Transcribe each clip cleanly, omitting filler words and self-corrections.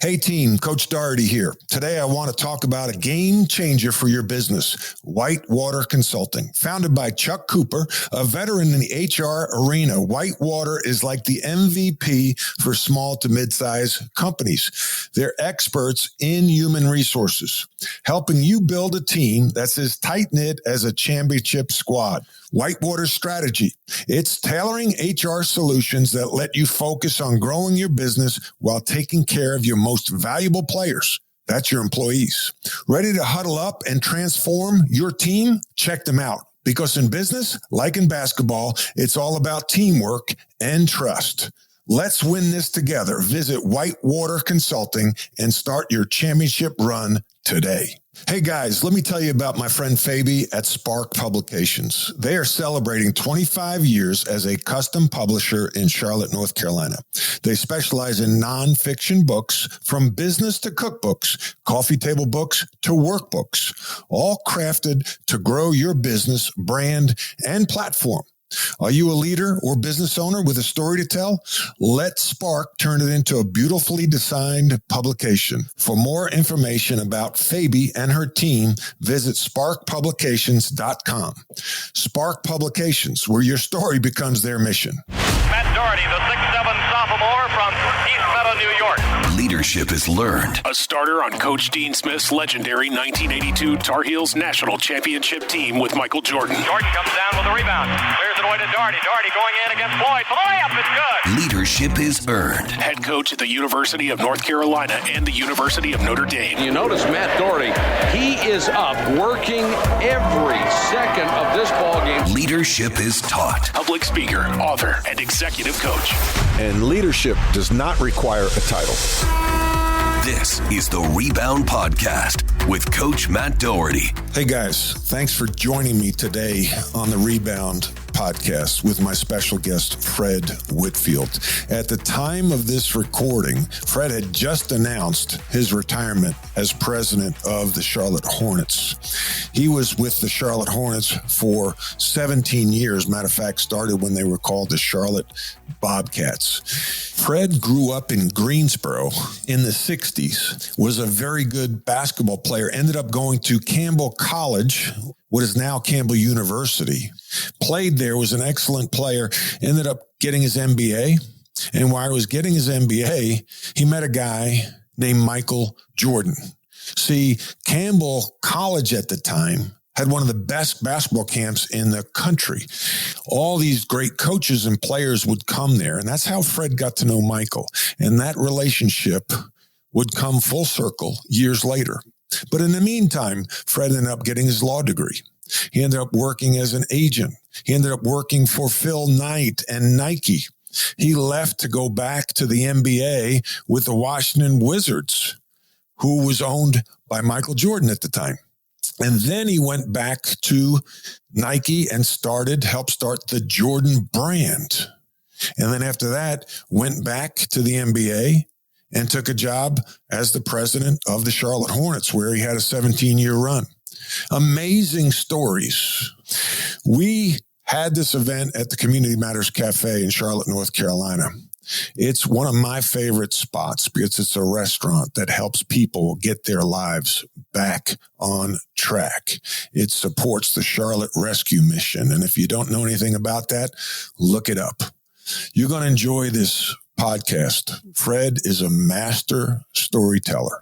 Hey team, Coach Doherty here. Today I want to talk about a game changer for your business, Whitewater Consulting. Founded by Chuck Cooper, a veteran in the HR arena, Whitewater is like the MVP for small to mid-size companies. They're experts in human resources, helping you build a team that's as tight-knit as a championship squad. Whitewater's strategy. It's tailoring HR solutions that let you focus on growing your business while taking care of your most valuable players. That's your employees. Ready to huddle up and transform your team? Check them out. Because in business, like in basketball, it's all about teamwork and trust. Let's win this together. Visit Whitewater Consulting and start your championship run today. Hey guys, let me tell you about my friend Fabi at Spark Publications. They are celebrating 25 years as a custom publisher in Charlotte, North Carolina. They specialize in nonfiction books from business to cookbooks, coffee table books to workbooks, all crafted to grow your business, brand, and platform. Are you a leader or business owner with a story to tell? Let Spark turn it into a beautifully designed publication. For more information about Fabi and her team, visit sparkpublications.com. Spark Publications, where your story becomes their mission. Matt Doherty, the 6'7" sophomore from East Meadow, New York. Leadership is learned. A starter on Coach Dean Smith's legendary 1982 Tar Heels National Championship team with Michael Jordan. Jordan comes down with a rebound. Clears it away to Doherty. Doherty going in against Floyd. For the layup, it's good. Leadership is earned. Head coach at the University of North Carolina and the University of Notre Dame. You notice Matt Doherty, he is up working every second of this ball game. Leadership is taught. Public speaker, author, and executive coach. And leadership does not require a title. This is the Rebound Podcast with Coach Matt Doherty. Hey guys, thanks for joining me today on the Rebound Podcast with my special guest, Fred Whitfield. At the time of this recording, Fred had just announced his retirement as president of the Charlotte Hornets. He was with the Charlotte Hornets for 17 years. Matter of fact, started when they were called the Charlotte Bobcats. Fred grew up in Greensboro in the 60s, was a very good basketball player, ended up going to Campbell College, what is now Campbell University, played there, was an excellent player, ended up getting his MBA. And while he was getting his MBA, he met a guy named Michael Jordan. See, Campbell College at the time had one of the best basketball camps in the country. All these great coaches and players would come there. And that's how Fred got to know Michael. And that relationship would come full circle years later. But in the meantime, Fred ended up getting his law degree. He ended up working as an agent. He ended up working for Phil Knight and Nike. He left to go back to the NBA with the Washington Wizards, who was owned by Michael Jordan at the time. And then he went back to Nike and helped start the Jordan brand. And then after that, went back to the NBA and took a job as the president of the Charlotte Hornets, where he had a 17-year run. Amazing stories. We had this event at the Community Matters Cafe in Charlotte, North Carolina. It's one of my favorite spots because it's a restaurant that helps people get their lives back on track. It supports the Charlotte Rescue Mission. And if you don't know anything about that, look it up. You're going to enjoy this podcast. Fred is a master storyteller.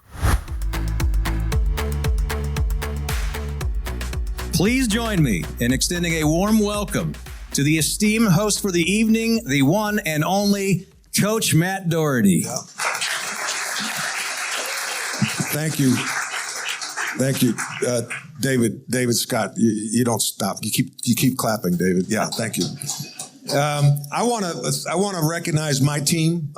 Please join me in extending a warm welcome to the esteemed host for the evening, the one and only Coach Matt Doherty. Thank you. Thank you, David Scott. You don't stop. You keep clapping, David. Yeah, thank you. I want to recognize my team,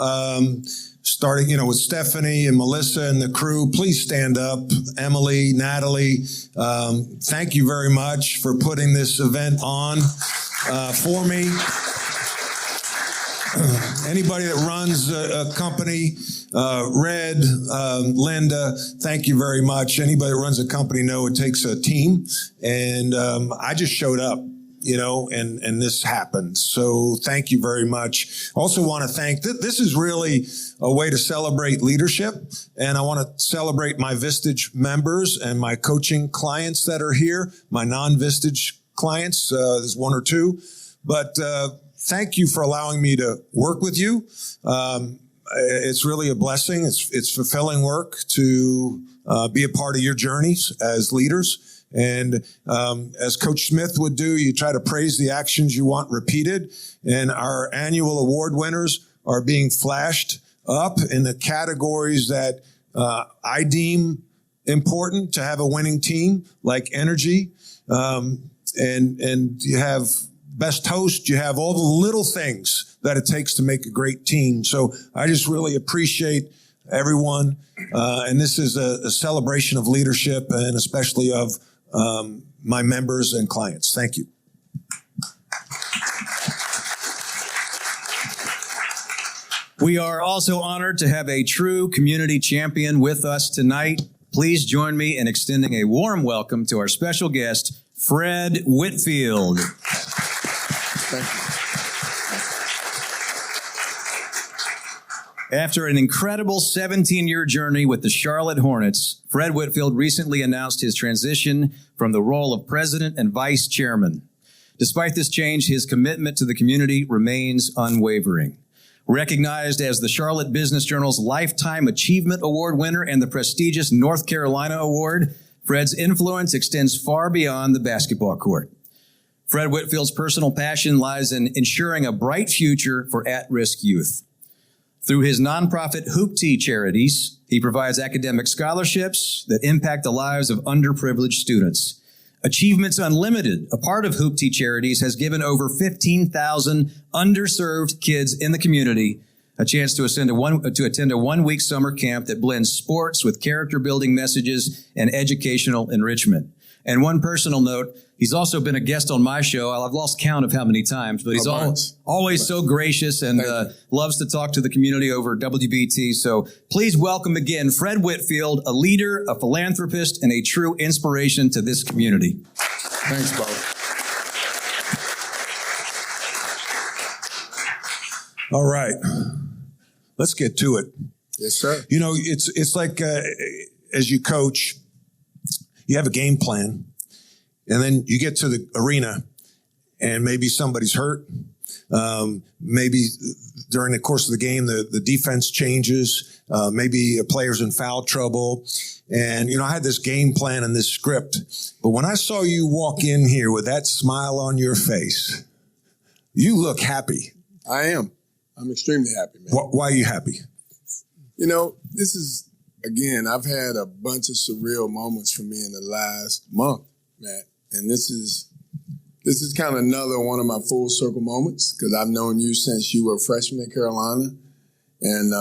starting with Stephanie and Melissa and the crew. Please stand up. Emily, Natalie, thank you very much for putting this event on for me. Anybody that runs a company, Red, Linda, thank you very much. Anybody that runs a company know it takes a team. And I just showed up and this happened. So thank you very much. Also want to thank, this is really a way to celebrate leadership. And I want to celebrate my Vistage members and my coaching clients that are here, my non-Vistage clients. There's one or two, but thank you for allowing me to work with you. It's really a blessing. It's fulfilling work to be a part of your journeys as leaders. And as Coach Smith would do, you try to praise the actions you want repeated. And our annual award winners are being flashed up in the categories that I deem important to have a winning team, like energy. And you have best host. You have all the little things that it takes to make a great team. So I just really appreciate everyone. And this is a celebration of leadership and especially of my members and clients. Thank you. We are also honored to have a true community champion with us tonight. Please join me in extending a warm welcome to our special guest, Fred Whitfield. Thank you. After an incredible 17-year journey with the Charlotte Hornets, Fred Whitfield recently announced his transition from the role of president and vice chairman. Despite this change, his commitment to the community remains unwavering. Recognized as the Charlotte Business Journal's Lifetime Achievement Award winner and the prestigious North Carolina Award, Fred's influence extends far beyond the basketball court. Fred Whitfield's personal passion lies in ensuring a bright future for at-risk youth. Through his nonprofit Hoopty charities, he provides academic scholarships that impact the lives of underprivileged students. Achievements Unlimited, a part of Hoopty charities, has given over 15,000 underserved kids in the community a chance to attend a one-week summer camp that blends sports with character-building messages and educational enrichment. And one personal note, he's also been a guest on my show. I've lost count of how many times, but he's always so gracious and loves to talk to the community over WBT. So please welcome again Fred Whitfield, a leader, a philanthropist, and a true inspiration to this community. Thanks, Bo. All right. Let's get to it. Yes, sir. It's like as you coach, you have a game plan, and then you get to the arena, and maybe somebody's hurt. Maybe during the course of the game, the defense changes. Maybe a player's in foul trouble. And, I had this game plan and this script. But when I saw you walk in here with that smile on your face, you look happy. I am. I'm extremely happy, man. Why are you happy? This is, again, I've had a bunch of surreal moments for me in the last month, Matt. And this is kind of another one of my full circle moments because I've known you since you were a freshman at Carolina. And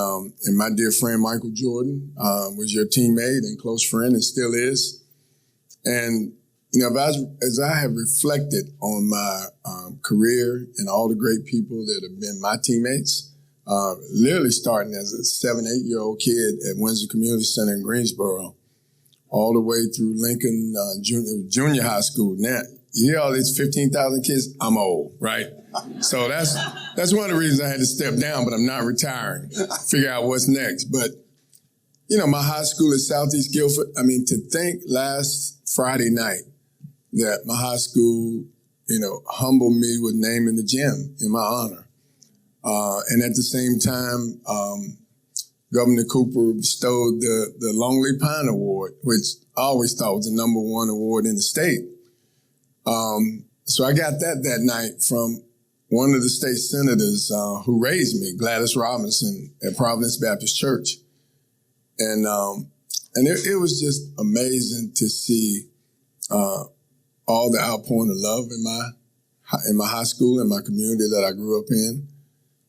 my dear friend Michael Jordan was your teammate and close friend and still is. And, as I have reflected on my career and all the great people that have been my teammates, literally starting as a 7, 8-year-old kid at Windsor Community Center in Greensboro, all the way through Lincoln junior high school. Now, you hear all these 15,000 kids, I'm old, right? So that's one of the reasons I had to step down, but I'm not retiring. Figure out what's next. But, my high school is Southeast Guilford. I mean, to think last Friday night that my high school, humbled me with naming the gym in my honor. And at the same time, Governor Cooper bestowed the Longley Pine Award, which I always thought was the #1 award in the state. So I got that night from one of the state senators who raised me, Gladys Robinson at Providence Baptist Church. And it was just amazing to see all the outpouring of love in my high school and my community that I grew up in,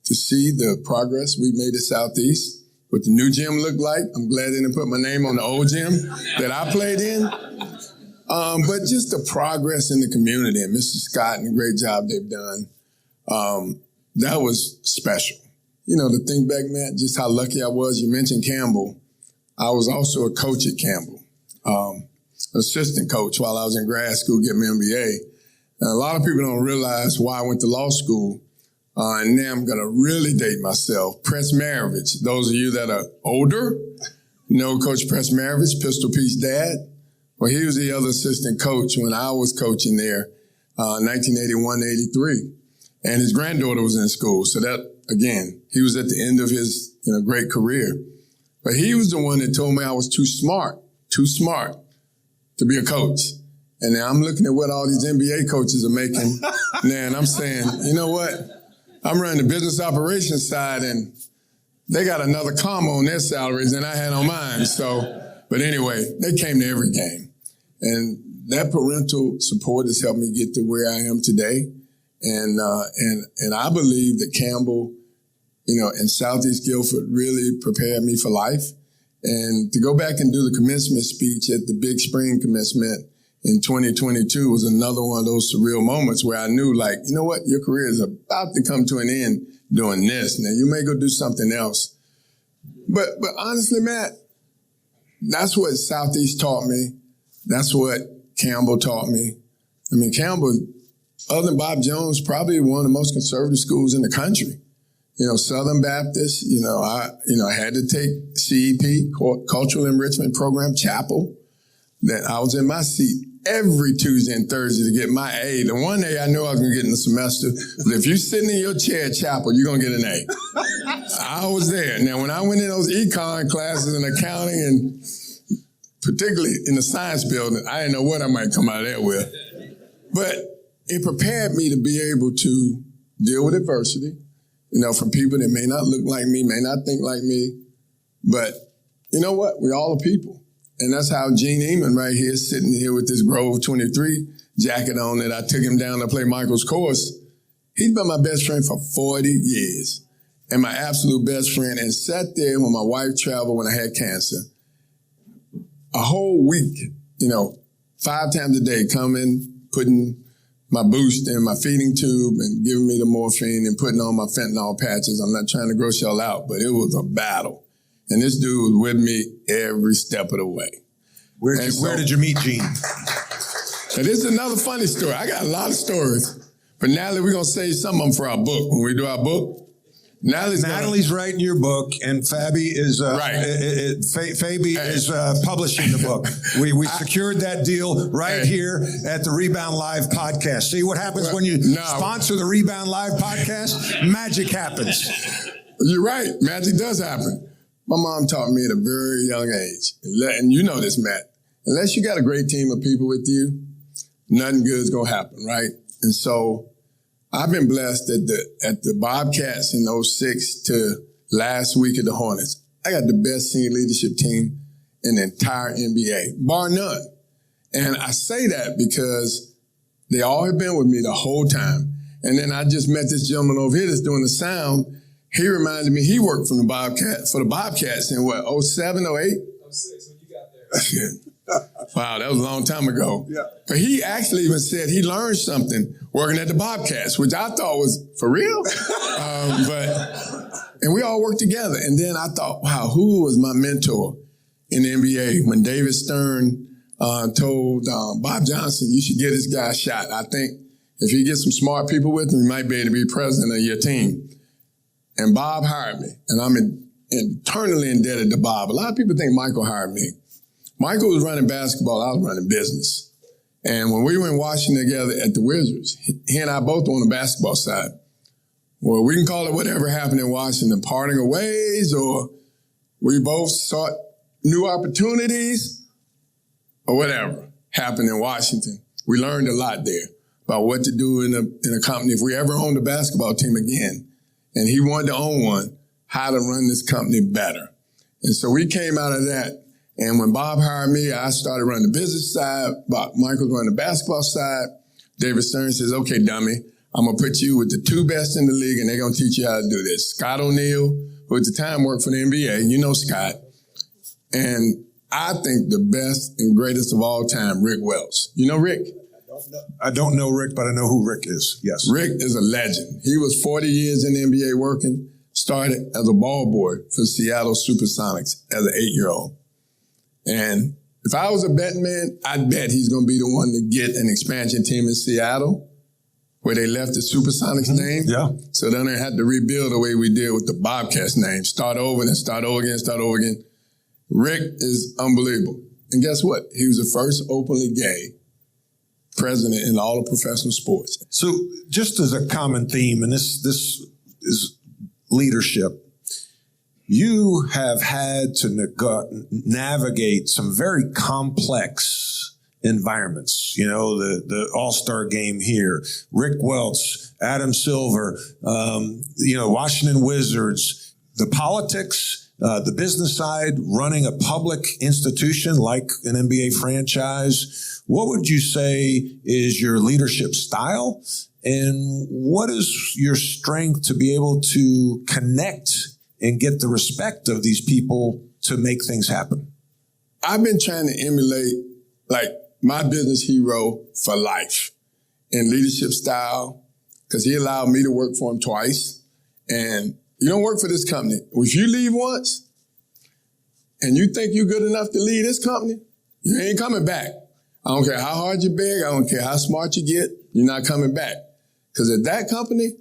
to see the progress we made at Southeast, what the new gym looked like. I'm glad they didn't put my name on the old gym that I played in. But just the progress in the community and Mr. Scott and the great job they've done, that was special. To think back, Matt, just how lucky I was. You mentioned Campbell. I was also a coach at Campball, assistant coach while I was in grad school getting my MBA. And a lot of people don't realize why I went to law school. And now I'm going to really date myself. Press Maravich. Those of you that are older know Coach Press Maravich, Pistol Pete's dad. Well, he was the other assistant coach when I was coaching there, 1981-83. And his granddaughter was in school. So that, again, he was at the end of his great career. But he was the one that told me I was too smart to be a coach. And now I'm looking at what all these NBA coaches are making now, and I'm saying, you know what? I'm running the business operations side, and they got another comma on their salaries than I had on mine. So, but anyway, they came to every game. And that parental support has helped me get to where I am today. And I believe that Campbell, and Southeast Guilford really prepared me for life. And to go back and do the commencement speech at the Big Spring commencement in 2022 was another one of those surreal moments where I knew, like, you know what, your career is about to come to an end doing this. Now, you may go do something else. But honestly, Matt, that's what Southeast taught me. That's what Campbell taught me. I mean, Campbell, other than Bob Jones, probably one of the most conservative schools in the country. Southern Baptist, I had to take CEP, Cultural Enrichment Program, Chapel. That I was in my seat every Tuesday and Thursday to get my A. The one A I knew I was going to get in the semester. But if you're sitting in your chair at Chapel, you're going to get an A. I was there. Now, when I went in those econ classes and accounting, and particularly in the science building, I didn't know what I might come out of there with. But it prepared me to be able to deal with adversity, from people that may not look like me, may not think like me. But you know what? We're all people. And that's how Gene Eamon right here, sitting here with this Grove 23 jacket on that I took him down to play Michael's course. He's been my best friend for 40 years and my absolute best friend, and sat there when my wife traveled when I had cancer. A whole week, 5 times a day, coming, putting my boost in my feeding tube and giving me the morphine and putting on my fentanyl patches. I'm not trying to gross y'all out, but it was a battle. And this dude was with me every step of the way. Where did you meet Gene? And this is another funny story. I got a lot of stories. But Natalie, we're going to save some of them for our book. When we do our book, Natalie's writing your book, and Fabi is publishing the book. We secured that deal here at the Rebound Live podcast. See what happens when you sponsor the Rebound Live podcast? Magic happens. You're right. Magic does happen. My mom taught me at a very young age, and you know this, Matt, unless you got a great team of people with you, nothing good is going to happen, right? And so I've been blessed at the Bobcats in 06 to last week at the Hornets. I got the best senior leadership team in the entire NBA, bar none. And I say that because they all have been with me the whole time. And then I just met this gentleman over here that's doing the sound. He reminded me he worked for the Bobcats in what, 07, 08? 06, when you got there. Wow, that was a long time ago. Yeah. But he actually even said he learned something working at the Bobcats, which I thought was for real. And we all worked together. And then I thought, wow, who was my mentor in the NBA? When David Stern told Bob Johnson, you should give this guy a shot. I think if he gets some smart people with him, he might be able to be president of your team. And Bob hired me, and I'm eternally indebted to Bob. A lot of people think Michael hired me. Michael was running basketball, I was running business. And when we were in Washington together at the Wizards, he and I both were on the basketball side. Well, we can call it whatever happened in Washington, parting of ways, or we both sought new opportunities, or whatever happened in Washington. We learned a lot there about what to do in a company if we ever owned a basketball team again. And he wanted to own one, how to run this company better. And so we came out of that. And when Bob hired me, I started running the business side. Michael's running the basketball side. David Stern says, okay, dummy, I'm going to put you with the 2 best in the league, and they're going to teach you how to do this. Scott O'Neal, who at the time worked for the NBA. You know Scott. And I think the best and greatest of all time, Rick Welch. You know Rick? I don't know Rick, but I know who Rick is. Yes. Rick is a legend. He was 40 years in the NBA working, started as a ball boy for Seattle Supersonics as an 8-year-old. And if I was a betting man, I'd bet he's going to be the one to get an expansion team in Seattle. where they left the Supersonics name. Yeah. So then they had to rebuild the way we did with the Bobcats name. Start over, then start over again. Rick is unbelievable. And guess what? He was the first openly gay president in all of professional sports. So just as a common theme, and this is leadership, you have had to navigate some very complex environments. You know, the All-Star game here, Rick Welch, Adam Silver, Washington Wizards, the politics, the business side, running a public institution like an NBA franchise. What would you say is your leadership style? And what is your strength to be able to connect and get the respect of these people to make things happen? I've been trying to emulate my business hero for life in leadership style, because he allowed me to work for him twice. And you don't work for this company. If you leave once and you think you're good enough to lead this company, you ain't coming back. I don't care how hard you beg. I don't care how smart you get. You're not coming back. Because at that company,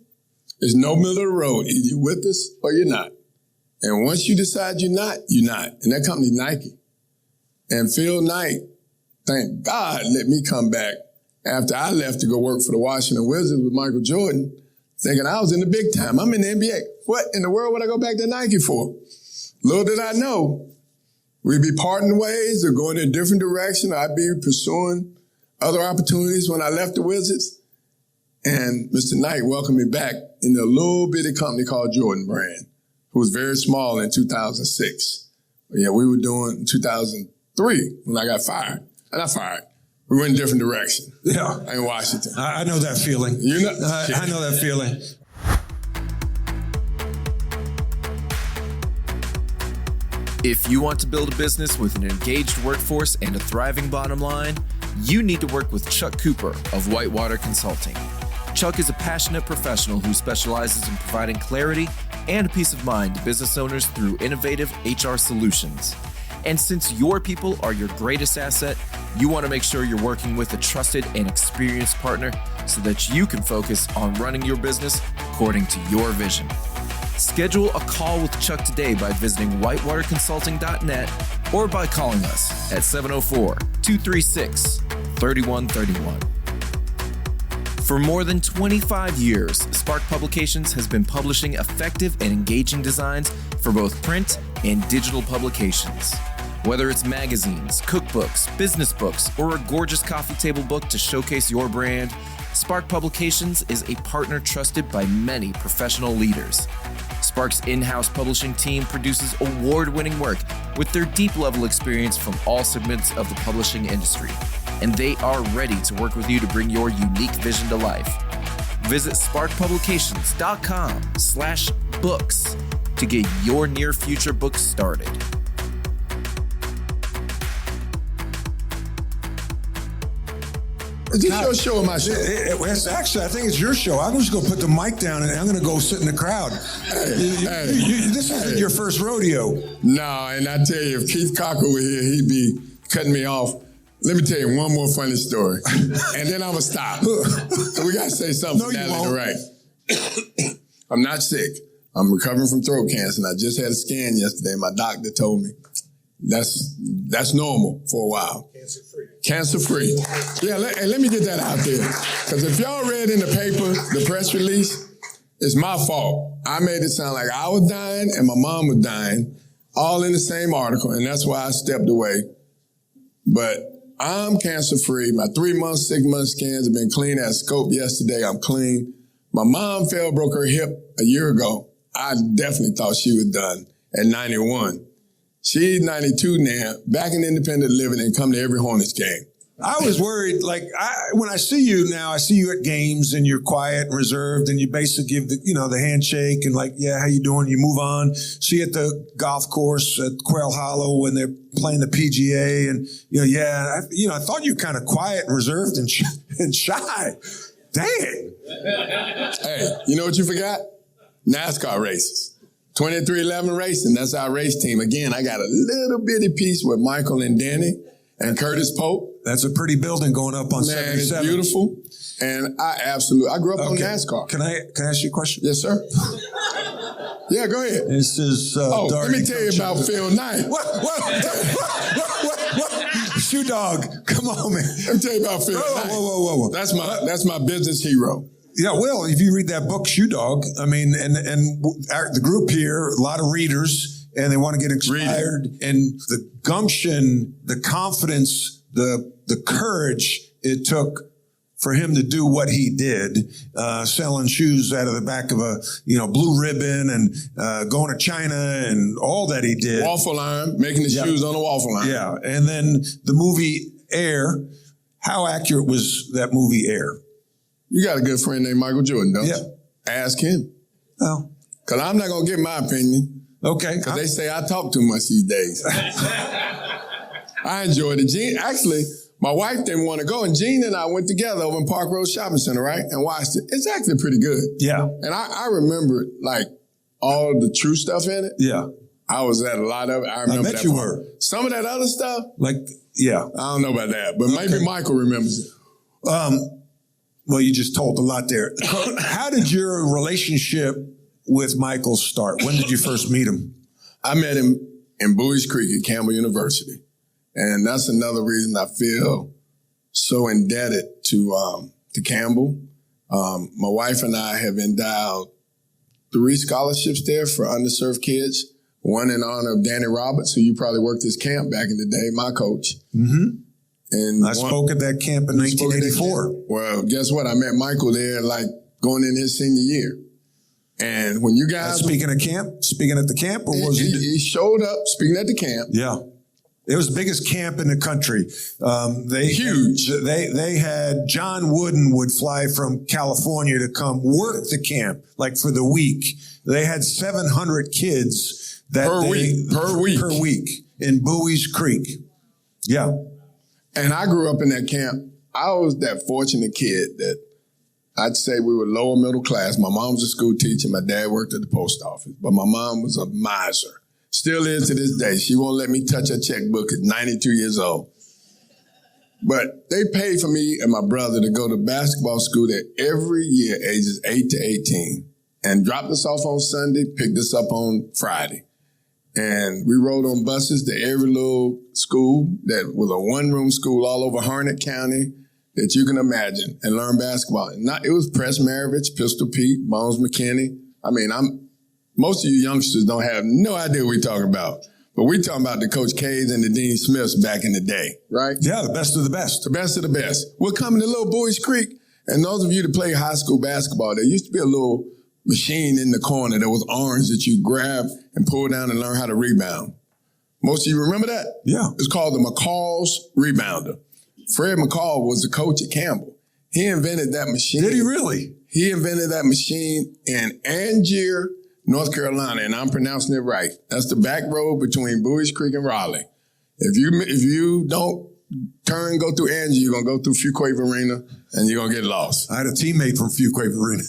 there's no middle of the road. Either you're with us or you're not. And once you decide you're not, you're not. And that company's Nike. And Phil Knight, thank God, let me come back after I left to go work for the Washington Wizards with Michael Jordan, thinking I was in the big time. I'm in the NBA. What in the world would I go back to Nike for? Little did I know, we'd be parting ways or going in a different direction. I'd be pursuing other opportunities when I left the Wizards. And Mr. Knight welcomed me back in a little bitty company called Jordan Brand, who was very small in 2006. Yeah, we were doing 2003 when I got fired. And I fired. We went in a different direction. Yeah. In Washington. I know that feeling. You know? I know that feeling. If you want to build a business with an engaged workforce and a thriving bottom line, you need to work with Chuck Cooper of Whitewater Consulting. Chuck is a passionate professional who specializes in providing clarity and peace of mind to business owners through innovative HR solutions. And since your people are your greatest asset, you want to make sure you're working with a trusted and experienced partner so that you can focus on running your business according to your vision. Schedule a call with Chuck today by visiting whitewaterconsulting.net or by calling us at 704-236-3131. For more than 25 years, Spark Publications has been publishing effective and engaging designs for both print and digital publications. Whether it's magazines, cookbooks, business books, or a gorgeous coffee table book to showcase your brand, Spark Publications is a partner trusted by many professional leaders. Spark's in-house publishing team produces award-winning work with their deep-level experience from all segments of the publishing industry, and they are ready to work with you to bring your unique vision to life. Visit sparkpublications.com/books to get your near-future book started. Is this your show or my show? It's actually, I think it's your show. I'm just going to put the mic down and I'm going to go sit in the crowd. This isn't your first rodeo. No, and I tell you, if Keith Cocker were here, he'd be cutting me off. Let me tell you one more funny story, and then I'm going to stop. We got to say something for Natalie, right? I'm not sick. I'm recovering from throat cancer, and I just had a scan yesterday. My doctor told me that's normal for a while. Cancer-free. Yeah, let me get that out there. Because if y'all read in the paper, the press release, it's my fault. I made it sound like I was dying and my mom was dying, all in the same article, and that's why I stepped away. But I'm cancer-free. My 3-month, 6-month scans have been clean. I scoped yesterday. I'm clean. My mom broke her hip a year ago. I definitely thought she was done at 91. She's 92 now, back in independent living and come to every Hornets game. I was worried, when I see you now, I see you at games and you're quiet and reserved and you basically give the handshake and yeah, how you doing? You move on. See you at the golf course at Quail Hollow when they're playing the PGA and, I thought you were kind of quiet and reserved and shy. Dang. Hey, you know what you forgot? NASCAR races. 2311 Racing, that's our race team. Again, I got a little bitty piece with Michael and Danny and Curtis Pope. That's a pretty building going up on 77. It's beautiful. And I grew up on NASCAR. Can I ask you a question? Yes, sir. Yeah, go ahead. This is Doherty. Doherty. Let me tell you about Phil Knight. What? Shoe dog. Come on, man. Let me tell you about Phil Knight. Whoa. That's my business hero. Yeah, well, if you read that book, Shoe Dog, I mean, and the group here, a lot of readers, and they want to get inspired. And the gumption, the confidence, the courage it took for him to do what he did, selling shoes out of the back of a blue ribbon and going to China and all that he did. Waffle iron, making the shoes on a waffle iron. Yeah, and then the movie Air. How accurate was that movie Air? You got a good friend named Michael Jordan, don't you? Ask him. Oh. Because I'm not going to give my opinion. Okay. Because they say I talk too much these days. I enjoyed it. Actually, my wife didn't want to go, and Gene and I went together over in Park Road Shopping Center, right? And watched it. It's actually pretty good. Yeah. And I remember, like, all the true stuff in it. Yeah. I was at a lot of it. I remember bet that you part. were. Some of that other stuff. Like, yeah. I don't know about that, but maybe Michael remembers it. Well, you just told a lot there. How did your relationship with Michael start? When did you first meet him? I met him in Bowie's Creek at Campbell University. And that's another reason I feel so indebted to Campbell. My wife and I have endowed 3 scholarships there for underserved kids. One in honor of Danny Roberts, who you probably worked his camp back in the day, my coach. Mm-hmm. And I spoke at that camp in 1984. Well, guess what? I met Michael there, like going in his senior year. And when you guys speaking at the camp, or was he showed up speaking at the camp? Yeah, it was the biggest camp in the country. Huge. They had John Wooden would fly from California to come work the camp, like for the week. They had 700 kids per week in Bowie's Creek. Yeah. And I grew up in that camp. I was that fortunate kid that I'd say we were lower middle class. My mom was a school teacher. My dad worked at the post office. But my mom was a miser. Still is to this day. She won't let me touch her checkbook at 92 years old. But they paid for me and my brother to go to basketball school there every year, ages 8 to 18. And dropped us off on Sunday, picked us up on Friday. And we rode on buses to every little school that was a one-room school all over Hornet County that you can imagine and learn basketball. It was Press Maravich, Pistol Pete, Bones McKinney. I mean, most of you youngsters don't have no idea what we're talking about. But we're talking about the Coach K's and the Dean Smiths back in the day, right? Yeah, the best of the best. The best of the best. We're coming to little Bowie's Creek. And those of you that play high school basketball, there used to be a little machine in the corner that was orange that you grab and pull down and learn how to rebound. Most of you remember that? Yeah. It's called the McCall's Rebounder. Fred McCall was the coach at Campbell. He invented that machine. Did he really? He invented that machine in Angier, North Carolina, and I'm pronouncing it right. That's the back road between Bowie's Creek and Raleigh. If you don't go through Angier, you're going to go through Fuquay Arena, and you're going to get lost. I had a teammate from Fuquay Arena.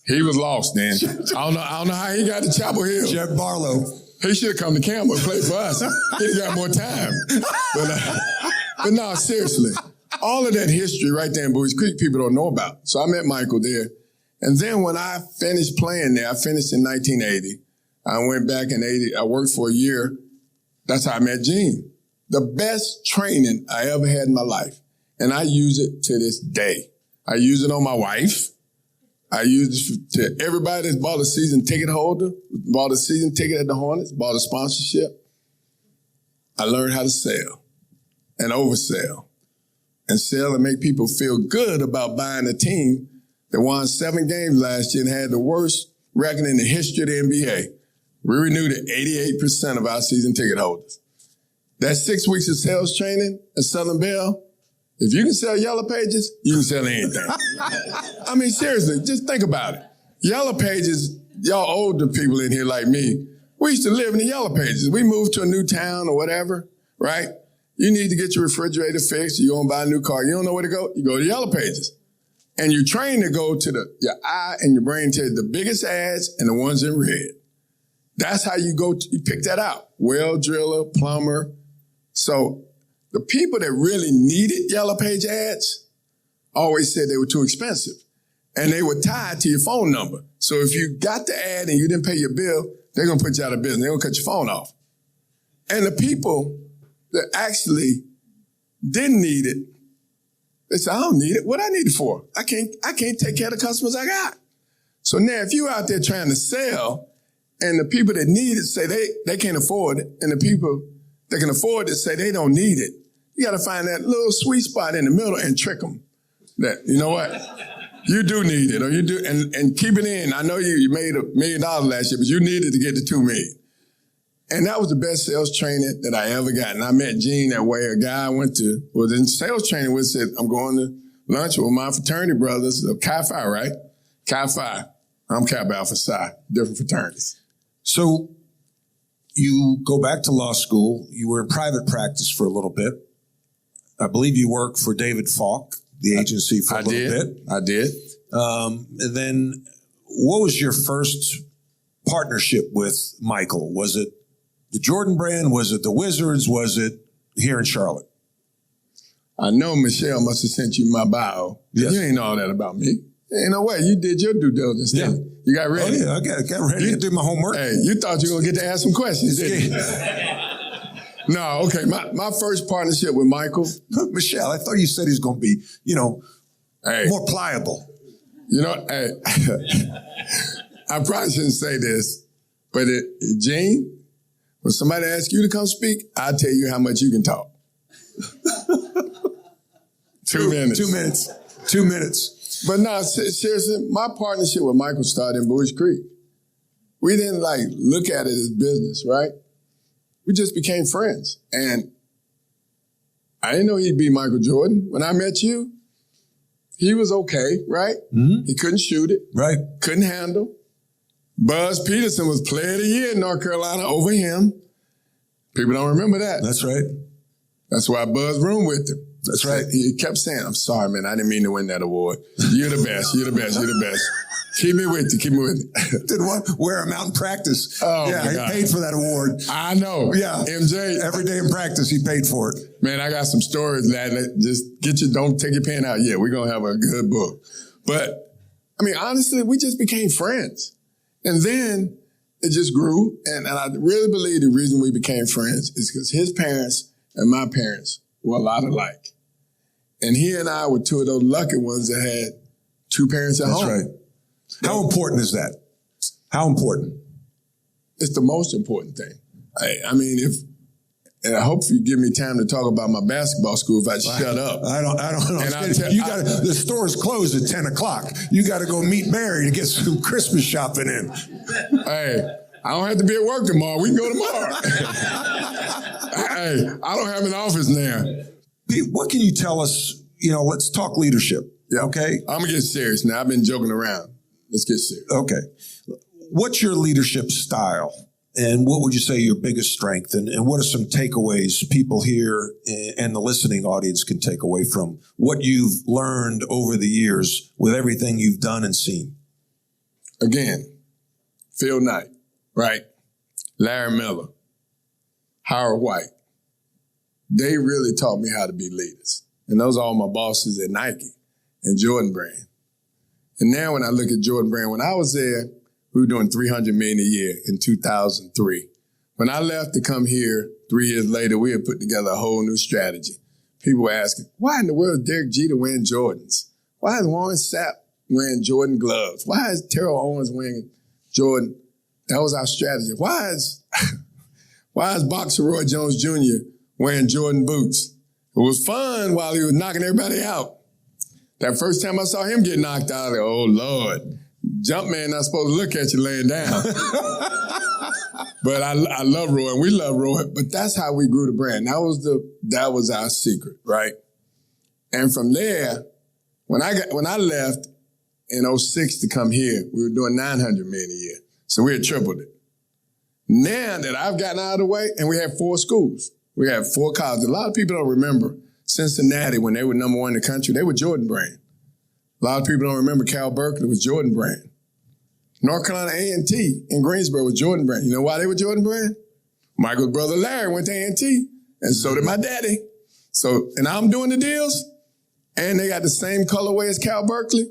He was lost then. I don't know how he got to Chapel Hill. Jeff Barlow. He should have come to Campbell and played for us. He'd got more time. But no, seriously. All of that history right there in Bowie's Creek, people don't know about. So I met Michael there. And then when I finished playing there, I finished in 1980. I went back in 80. I worked for a year. That's how I met Gene. The best training I ever had in my life. And I use it to this day. I use it on my wife. I use it to everybody that's bought a season ticket holder, bought a season ticket at the Hornets, bought a sponsorship. I learned how to sell and oversell and sell and make people feel good about buying a team that won 7 games last year and had the worst record in the history of the NBA. We renewed at 88% of our season ticket holders. That 6 weeks of sales training and selling Bell, if you can sell Yellow Pages, you can sell anything. I mean, seriously, just think about it. Yellow Pages, y'all older people in here like me, we used to live in the Yellow Pages. We moved to a new town or whatever, right? You need to get your refrigerator fixed. You want to buy a new car. You don't know where to go. You go to Yellow Pages. And you're trained to go to your eye and your brain to the biggest ads and the ones in red. That's how you go. You pick that out. Well driller, plumber. So the people that really needed Yellow Page ads always said they were too expensive. And they were tied to your phone number. So if you got the ad and you didn't pay your bill, they're going to put you out of business. They're going to cut your phone off. And the people that actually didn't need it, they said, I don't need it. What I need it for? I can't take care of the customers I got. So now if you're out there trying to sell and the people that need it say they can't afford it, and the people that can afford it say they don't need it, you got to find that little sweet spot in the middle and trick them. That, you know what? You do need it, or you do, and keep it in. I know you made $1 million last year, but you needed to get to $2 million. And that was the best sales training that I ever got. And I met Gene that way. A guy I went to was in sales training with, said, I'm going to lunch with my fraternity brothers, Chi Phi, right? Chi Phi. I'm Kappa Alpha Psi, different fraternities. So you go back to law school. You were in private practice for a little bit. I believe you worked for David Falk, the agency, for a little bit. I did. And then what was your first partnership with Michael? Was it the Jordan brand? Was it the Wizards? Was it here in Charlotte? I know Michelle must have sent you my bio. Yes. You ain't know all that about me. Ain't no way. You did your due diligence. Yeah. You got ready? Oh, yeah, I got ready to do my homework. Hey, you thought you were going to get to ask some questions, didn't you? No, okay. My first partnership with Michael. Michelle, I thought you said he's going to be, more pliable. Hey, I probably shouldn't say this, but Gene, when somebody asks you to come speak, I'll tell you how much you can talk. 2 minutes. 2 minutes. 2 minutes. But no, seriously, my partnership with Michael started in Bush Creek. We didn't look at it as business, right? We just became friends. And I didn't know he'd be Michael Jordan. When I met you, he was okay, right? Mm-hmm. He couldn't shoot it. Right. Couldn't handle. Buzz Peterson was player of the year in North Carolina over him. People don't remember that. That's right. That's why Buzz roomed with him. That's right. He kept saying, I'm sorry, man. I didn't mean to win that award. You're the best. You're the best. You're the best. Keep me with you. Keep me with you. Didn't wear him out in practice. Oh, yeah, my God. He paid for that award. I know. Yeah. MJ. Every day in practice, he paid for it. Man, I got some stories, lad. Just don't take your pen out yet. We're going to have a good book. But, honestly, we just became friends. And then it just grew. And I really believe the reason we became friends is because his parents and my parents were a lot alike. And he and I were two of those lucky ones that had two parents at home. That's right. How important is that? How important? It's the most important thing. And I hope you give me time to talk about my basketball school if I shut up. I don't know. The store's closed at 10 o'clock. You got to go meet Mary to get some Christmas shopping in. Hey, I don't have to be at work tomorrow. We can go tomorrow. Hey, I don't have an office now. Pete, what can you tell us? Let's talk leadership. Yeah. Okay. I'm going to get serious now. I've been joking around. Let's get serious. Okay. What's your leadership style? And what would you say your biggest strength? And what are some takeaways people here and the listening audience can take away from what you've learned over the years with everything you've done and seen? Again, Phil Knight, right? Larry Miller, Howard White. They really taught me how to be leaders. And those are all my bosses at Nike and Jordan Brand. And now when I look at Jordan Brand, when I was there, we were doing $300 million a year in 2003. When I left to come here 3 years later, we had put together a whole new strategy. People were asking, why in the world is Derek Jeter wearing Jordans? Why is Warren Sapp wearing Jordan gloves? Why is Terrell Owens wearing Jordan? That was our strategy. Why is Boxer Roy Jones Jr. wearing Jordan boots? It was fun while he was knocking everybody out. That first time I saw him get knocked out, I was like, oh, Lord. Jumpman not supposed to look at you laying down. But I love Roy, and we love Roy. But that's how we grew the brand. That was our secret, right? And from there, when I left in 2006 to come here, we were doing $900 million a year. So we had tripled it. Now that I've gotten out of the way, and we have 4 schools. We have 4 colleges. A lot of people don't remember Cincinnati, when they were number 1 in the country, they were Jordan Brand. A lot of people don't remember Cal Berkeley was Jordan Brand. North Carolina A&T in Greensboro was Jordan Brand. You know why they were Jordan Brand? Michael's brother Larry went to A&T, and so did my daddy. So, and I'm doing the deals, and they got the same colorway as Cal Berkeley.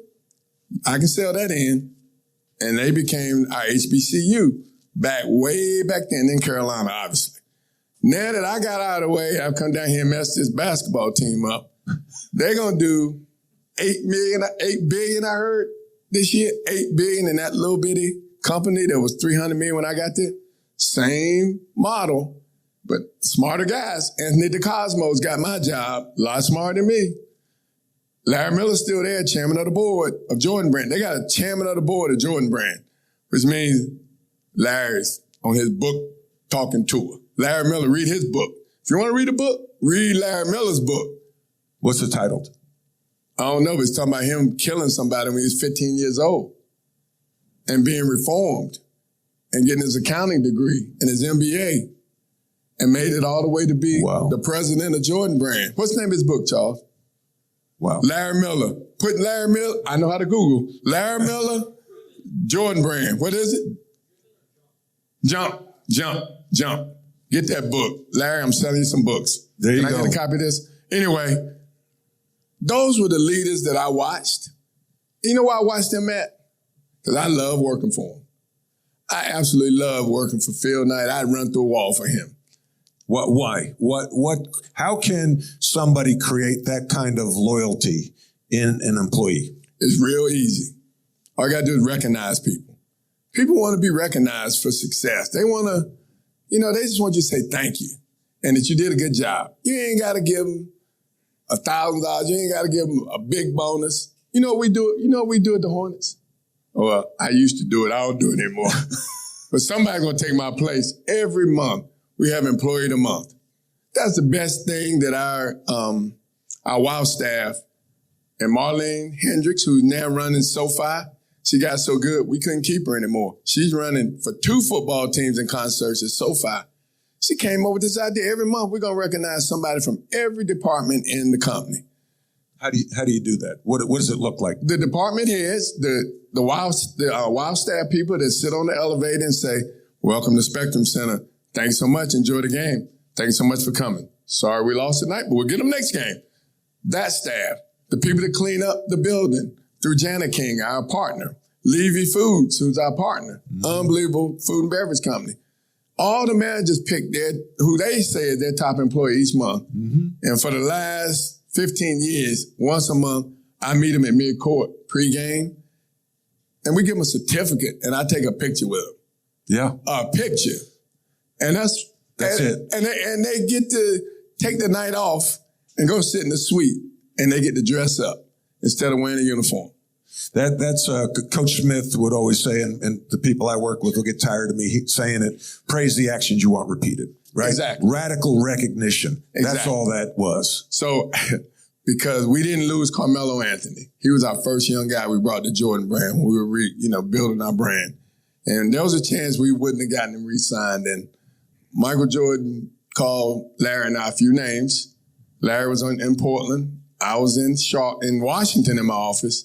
I can sell that in. And they became our HBCU way back then in Carolina, obviously. Now that I got out of the way, I've come down here and messed this basketball team up. They're going to do $8 billion, I heard this year, $8 billion in that little bitty company that was $300 million when I got there. Same model, but smarter guys. Anthony DeCosmo's got my job, a lot smarter than me. Larry Miller's still there, chairman of the board of Jordan Brand. They got a chairman of the board of Jordan Brand, which means Larry's on his book talking tour. Larry Miller, read his book. If you want to read a book, read Larry Miller's book. What's it titled? I don't know, but it's talking about him killing somebody when he was 15 years old and being reformed and getting his accounting degree and his MBA and made it all the way to be the president of Jordan Brand. What's the name of his book, Charles? Wow. Larry Miller. Put Larry Miller, I know how to Google. Larry Miller, Jordan Brand. What is it? Jump. Get that book. Larry, I'm selling you some books. There you go. Can I get a copy of this? Anyway, those were the leaders that I watched. You know why I watched them at? Because I love working for them. I absolutely love working for Phil Knight. I'd run through a wall for him. Why? How can somebody create that kind of loyalty in an employee? It's real easy. All you got to do is recognize people. People want to be recognized for success. They want to, they just want you to say thank you and that you did a good job. You ain't got to give them $1,000. You ain't got to give them a big bonus. You know what we do? You know what we do at the Hornets? Well, I used to do it. I don't do it anymore. But somebody's going to take my place. Every month, we have Employee of the Month. That's the best thing that our WOW staff and Marlene Hendricks, who's now running SoFi, she got so good, we couldn't keep her anymore. She's running for 2 football teams in concerts at SoFi. She came up with this idea. Every month, we're going to recognize somebody from every department in the company. How do you do that? What does it look like? The department heads, the WOW staff people that sit on the elevator and say, welcome to Spectrum Center. Thanks so much. Enjoy the game. Thanks so much for coming. Sorry we lost tonight, but we'll get them next game. That staff, the people that clean up the building through Jana King, our partner. Levy Foods, who's our partner. Unbelievable food and beverage company. All the managers pick who they say is their top employee each month. And for the last 15 years, once a month, I meet them at mid-court pregame, and we give them a certificate, and I take a picture with them. Yeah. A picture. And that's it. And they get to take the night off and go sit in the suite, and they get to dress up instead of wearing a uniform. That's Coach Smith would always say, and the people I work with will get tired of me saying it, praise the actions you want repeated, right? Exactly. Radical recognition. Exactly. That's all that was. So, because we didn't lose Carmelo Anthony. He was our first young guy we brought to Jordan Brand when we were, building our brand. And there was a chance we wouldn't have gotten him re-signed. And Michael Jordan called Larry and I a few names. Larry was in Portland. I was in Washington in my office.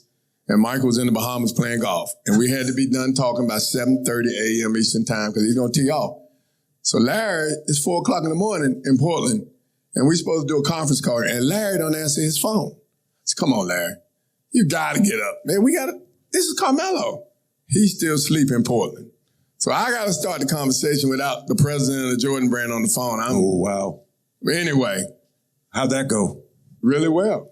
And Michael was in the Bahamas playing golf. And we had to be done talking by 7:30 a.m. Eastern time because he's going to tee off. So Larry, it's 4 o'clock in the morning in Portland, and we're supposed to do a conference call. And Larry don't answer his phone. I said, come on, Larry. You got to get up. Man, this is Carmelo. He's still asleep in Portland. So I got to start the conversation without the president of the Jordan Brand on the phone. Oh, wow. But anyway. How'd that go? Really well.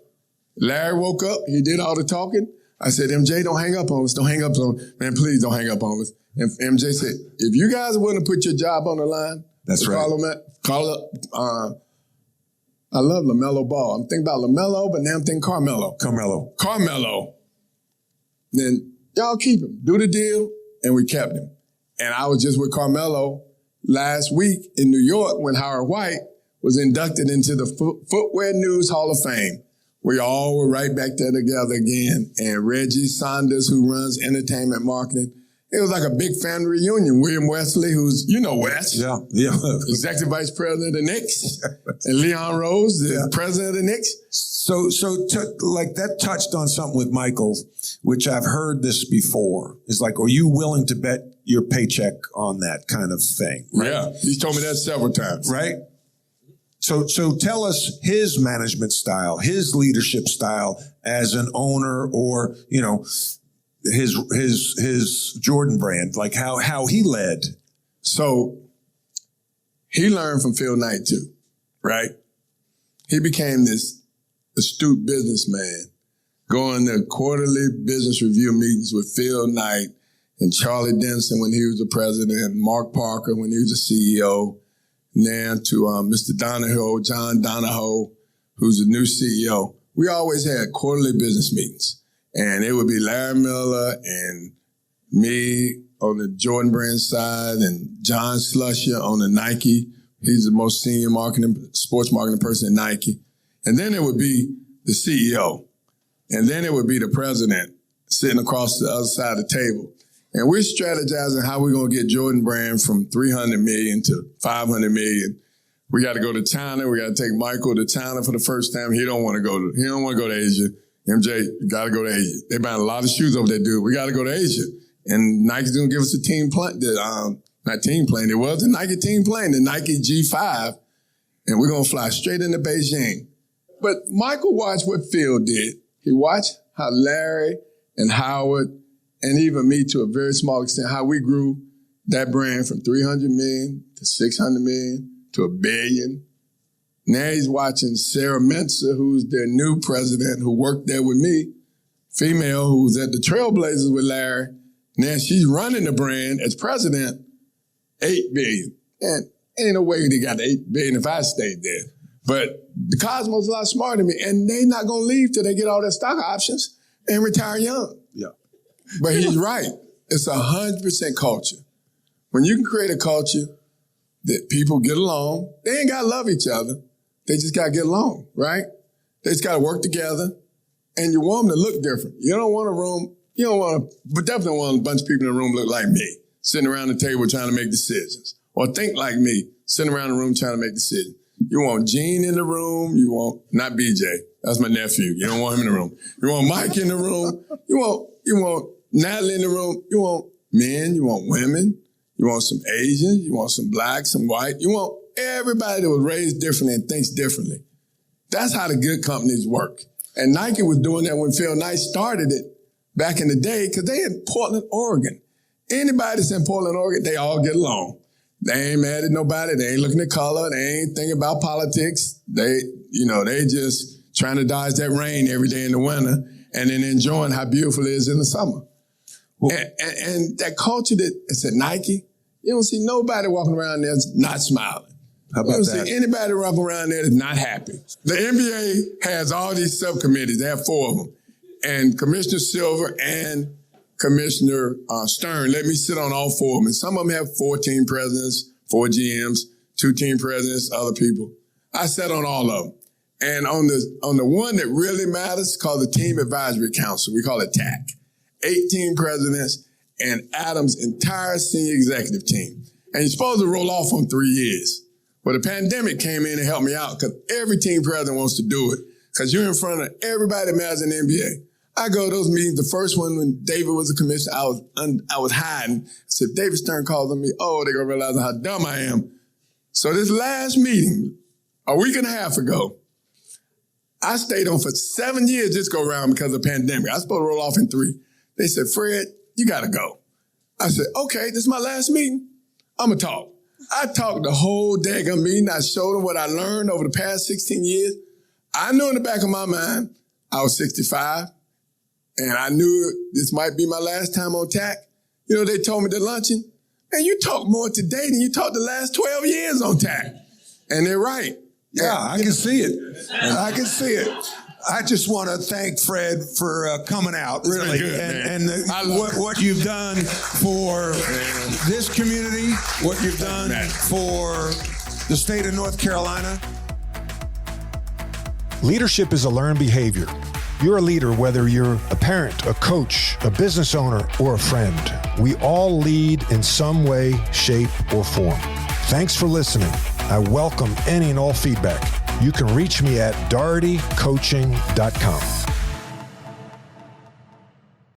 Larry woke up. He did all the talking. I said, MJ, don't hang up on us. Don't hang up on us. Man, please don't hang up on us. And MJ said, if you guys are willing to put your job on the line, that's right. Call up. I love LaMelo Ball. I'm thinking about LaMelo, but now I'm thinking Carmelo. Carmelo. Then y'all keep him. Do the deal. And we kept him. And I was just with Carmelo last week in New York when Howard White was inducted into the Footwear News Hall of Fame. We all were right back there together again. And Reggie Saunders, who runs entertainment marketing, it was like a big family reunion. William Wesley, who's, Wes. Yeah. Executive Vice President of the Knicks. And Leon Rose, the President of the Knicks. So that touched on something with Michael, which I've heard this before. It's like, are you willing to bet your paycheck on that kind of thing? Right? Yeah. He's told me that several times. Right? So tell us his management style, his leadership style as an owner, or, you know, his Jordan brand, like how he led. So he learned from Phil Knight too, right? He became this astute businessman, going to quarterly business review meetings with Phil Knight and Charlie Denson when he was the president, Mark Parker when he was the CEO, now to Mr. Donahoe, John Donahoe, who's the new CEO. We always had quarterly business meetings, and it would be Larry Miller and me on the Jordan brand side and John Slusher on the Nike. He's the most senior sports marketing person at Nike. And then it would be the CEO. And then it would be the president sitting across the other side of the table. And we're strategizing how we're going to get Jordan brand from 300 million to 500 million. We got to go to China. We got to take Michael to China for the first time. He don't want to go to Asia. MJ, you got to go to Asia. They buying a lot of shoes over there, dude. We got to go to Asia. And Nike's going to give us a team plane. Not team plane. It was the Nike team plane, the Nike G5. And we're going to fly straight into Beijing. But Michael watched what Phil did. He watched how Larry and Howard, and even me to a very small extent, how we grew that brand from 300 million to 600 million to $1 billion. Now he's watching Sarah Mensah, who's their new president, who worked there with me, female, who was at the Trailblazers with Larry. Now she's running the brand as president, $8 billion. And ain't no way they got the $8 billion if I stayed there. But the Cosmos is a lot smarter than me, and they not going to leave till they get all their stock options and retire young. Yeah. But he's right. It's 100% culture. When you can create a culture that people get along, they ain't got to love each other. They just got to get along, right? They just got to work together, and you want them to look different. You don't want a room, but definitely want a bunch of people in the room look like me, sitting around the table trying to make decisions, or think like me, sitting around the room trying to make decisions. You want Gene in the room. You want, not BJ. That's my nephew. You don't want him in the room. You want Mike in the room. You want Natalie in the room. You want men. You want women. You want some Asians. You want some black, some white. You want everybody that was raised differently and thinks differently. That's how the good companies work. And Nike was doing that when Phil Knight started it back in the day, because they in Portland, Oregon. Anybody that's in Portland, Oregon, they all get along. They ain't mad at nobody. They ain't looking at color. They ain't thinking about politics. They just trying to dodge that rain every day in the winter and then enjoying how beautiful it is in the summer. Well, and that culture that's at Nike, you don't see nobody walking around there not smiling. How about you don't that? see anybody walking around there that's not happy. The NBA has all these subcommittees. They have 4 of them. And Commissioner Silver and Commissioner Stern let me sit on all 4 of them. And some of them have 4 team presidents, 4 GMs, 2 team presidents, other people. I sat on all of them. And on the one that really matters, called the Team Advisory Council, we call it TAC. 8 team presidents and Adam's entire senior executive team. And you're supposed to roll off on 3 years. But the pandemic came in and helped me out, because every team president wants to do it, because you're in front of everybody that matters in the NBA. I go to those meetings. The first one, when David was a commissioner, I was hiding. I said, David Stern calls on me. Oh, they're going to realize how dumb I am. So this last meeting, a week and a half ago, I stayed on for 7 years this go around because of the pandemic. I was supposed to roll off in 3. They said, Fred, you got to go. I said, okay, this is my last meeting. I'm going to talk. I talked the whole daggone meeting. I showed them what I learned over the past 16 years. I knew in the back of my mind, I was 65. And I knew this might be my last time on TAC. You know, they told me at luncheon, man, you talk more today than you talked the last 12 years on TAC. And they're right. Yeah, I can see it. I can see it. I just want to thank Fred for coming out, really, good, and what you've done for this community, what you've done for the state of North Carolina. Leadership is a learned behavior. You're a leader whether you're a parent, a coach, a business owner, or a friend. We all lead in some way, shape, or form. Thanks for listening. I welcome any and all feedback. You can reach me at dohertycoaching.com.